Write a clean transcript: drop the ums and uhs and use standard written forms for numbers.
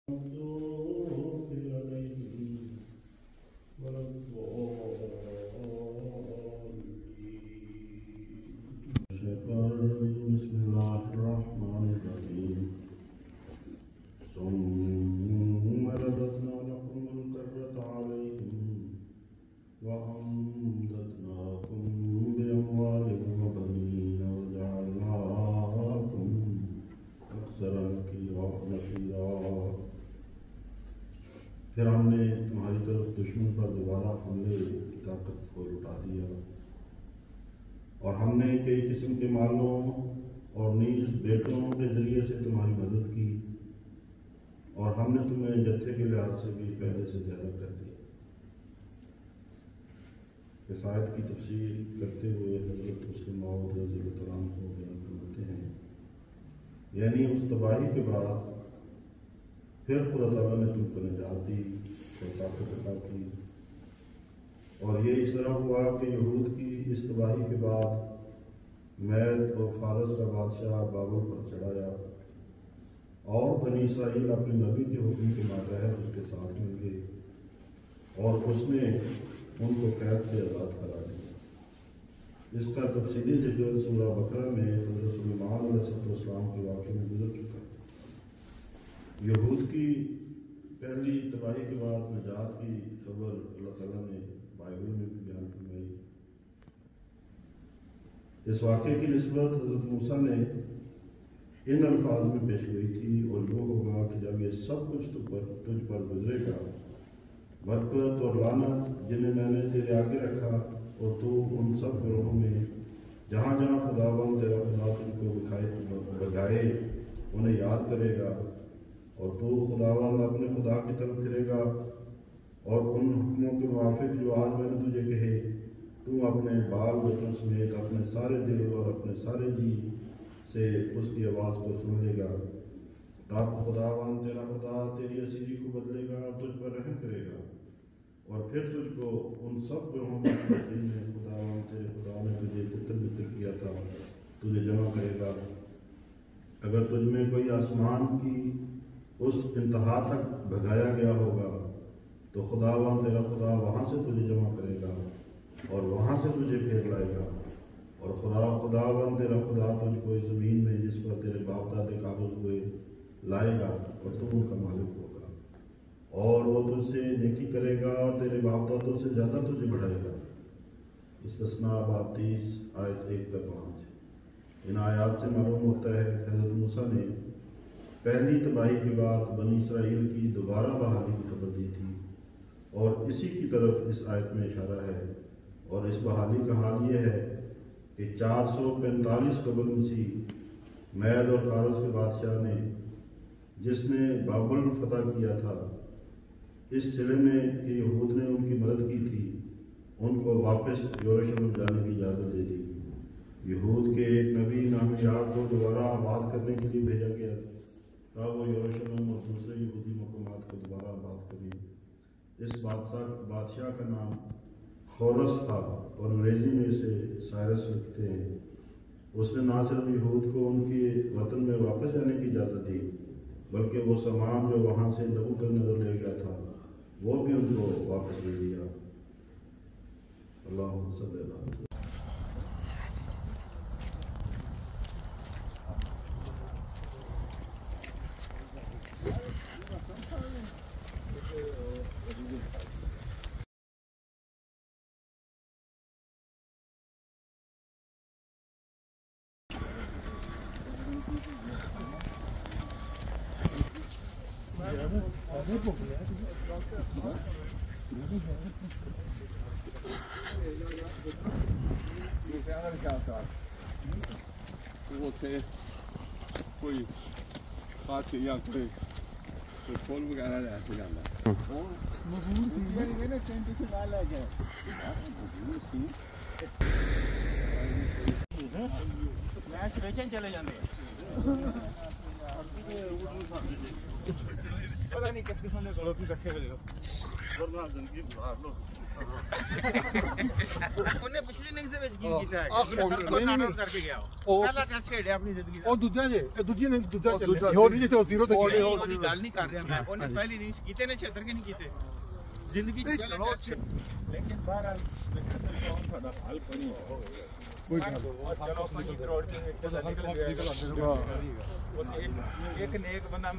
المغضوب عليهم ولا الضالين. بسم الله الرحمن الرحيم. ثم رددنا لكم الكرة عليهم وأمددناكم بأموال وبنين وجعلناكم أكثر نفيرا. پھر ہم نے تمہاری طرف دشمن پر دوبارہ حملے کی طاقت کو لٹا دیا، اور ہم نے کئی قسم کے مالوں اور نیز بیٹوں کے ذریعے سے تمہاری مدد کی، اور ہم نے تمہیں جتھے کے لحاظ سے بھی پہلے سے زیادہ کر دیا۔ اس آیت کی تفسیر کرتے ہوئے حضرت مسلم موعود رضی اللہ عنہ کو بیان کرتے ہیں، یعنی اس تباہی کے بعد پھر خدا تعالیٰ نے تم کو نجات دی اور طاقت عطا کی، اور یہ اس طرح ہوا کہ یہود کی اس تباہی کے بعد میت اور فارس کا بادشاہ بابل پر چڑھایا، اور بنی اسرائیل اپنے نبی کے حکم کے ماتحت اس کے ساتھ مل گئے، اور اس نے ان کو قید سے آزاد کرا دیا۔ اس کا تفصیلی ذکر سورہ بقرہ میں حضرت سلیمان علیہ السلام کے واقعے میں گزر چکا ہے۔ یہود کی پہلی تباہی کے بعد نجات کی خبر اللہ تعالیٰ نے بائبل میں بھی بیان فرمائی۔ اس واقعے کی نسبت حضرت موسیٰ نے ان الفاظ میں پیش گئی تھی، اور یوں ہوگا کہ جب یہ سب کچھ تجھ پر گزرے گا، برکت اور لعنت جنہیں میں نے تیرے آگے رکھا، اور تو ان سب گروہوں میں جہاں جہاں خداوند تیرا خدا تجھ کو بگائے انہیں یاد کرے گا، اور تو خداوند اپنے خدا کی طرف پھرے گا، اور ان حکموں کے موافق جو آج میں نے تجھے کہے تو اپنے بال بچوں سمیت اپنے سارے دل اور اپنے سارے جی سے اس کی آواز کو سن لے گا، تب خداوند تیرا خدا تیری اسیری کو بدلے گا اور تجھ پر رحم کرے گا، اور پھر تجھ کو ان سب گروہوں میں جن میں خداوند تیرے خدا نے تجھے تتر بتر کیا تھا تجھے جمع کرے گا۔ اگر تجھ میں کوئی آسمان کی اس انتہا تک بھگایا گیا ہوگا تو خداوند تیرا خدا وہاں سے تجھے جمع کرے گا اور وہاں سے تجھے پھیر لائے گا، اور خداوند تیرا خدا تجھ کو اس زمین میں جس پر تیرے باپ دادے قابض ہوئے لائے گا، اور تو ان کا مالک ہوگا، اور وہ تجھ سے نیکی کرے گا اور تیرے باپ دادوں سے زیادہ تجھے بڑھائے گا۔ استثناء باب 30 آیت 1-5۔ ان آیات سے معلوم ہوتا ہے کہ حضرت موسیٰ نے پہلی تباہی کے بعد بنی اسرائیل کی دوبارہ بحالی کی خبر دی تھی، اور اسی کی طرف اس آیت میں اشارہ ہے، اور اس بحالی کا حال یہ ہے کہ 445 قبل مسیح مید اور فارس کے بادشاہ نے، جس نے بابل فتح کیا تھا، اس سلے میں کہ یہود نے ان کی مدد کی تھی، ان کو واپس یروشلم جانے کی اجازت دے دی۔ یہود کے ایک نبی نام یار کو دوبارہ آباد کرنے کے لیے بھیجا گیا تھا، وہ یروشلم اور دوسرے یہودی مقامات کو دوبارہ آباد کریں۔ اس بادشاہ کا نام خورس تھا، اور انگریزی میں اسے سائرس لکھتے ہیں۔ اس نے نہ صرف یہود کو ان کے وطن میں واپس جانے کی اجازت دی، بلکہ وہ سامان جو وہاں سے نبوکد نظر لے گیا تھا وہ بھی ان کو واپس دے دیا۔ اللہم صلی اللہ علیہ وسلم۔ کوئی بات یا کوئی پھول وغیرہ لے کے جانا چلے جانے پتا نہیں کس قسم کے ورنہ زندگی گزار لو ਉਹਨੇ ਪਿਛਲੀ ਨਿਕਸ ਦੇ ਵਿੱਚ ਕੀ ਕੀਤਾ ਹੈ ਨਾਟਕ ਕਰਕੇ ਗਿਆ ਉਹ ਪਹਿਲਾ ਟੈਸਟ ਖੇਡਿਆ ਆਪਣੀ ਜ਼ਿੰਦਗੀ ਦਾ ਉਹ ਦੂਜਾ ਜੇ ਇਹ ਦੂਜੀ ਨੇ ਦੂਜਾ ਚੱਲਿਆ ਹੋਰ ਨਹੀਂ ਜਿੱਥੇ ਜ਼ੀਰੋ ਤੇ ਉਹਦੀ ਗੱਲ ਨਹੀਂ ਕਰ ਰਿਹਾ ਮੈਂ ਉਹਨੇ ਪਹਿਲੀ ਨਹੀਂ ਕੀਤੇ ਨੇ ਛੇਤਰ ਕੇ ਨਹੀਂ ਕੀਤੇ ਜ਼ਿੰਦਗੀ ਚ ਲੇਕਿਨ ਬਾਹਰ ਤੁਹਾਡਾ ਹੱਲ ਬਣੀ ਕੋਈ ਚਲੋ ਪੰਜ ਕਰੋੜ ਦੇ ਨਿਕਲ ਗਿਆ ਇੱਕ ਨੇਕ ਬੰਦਾ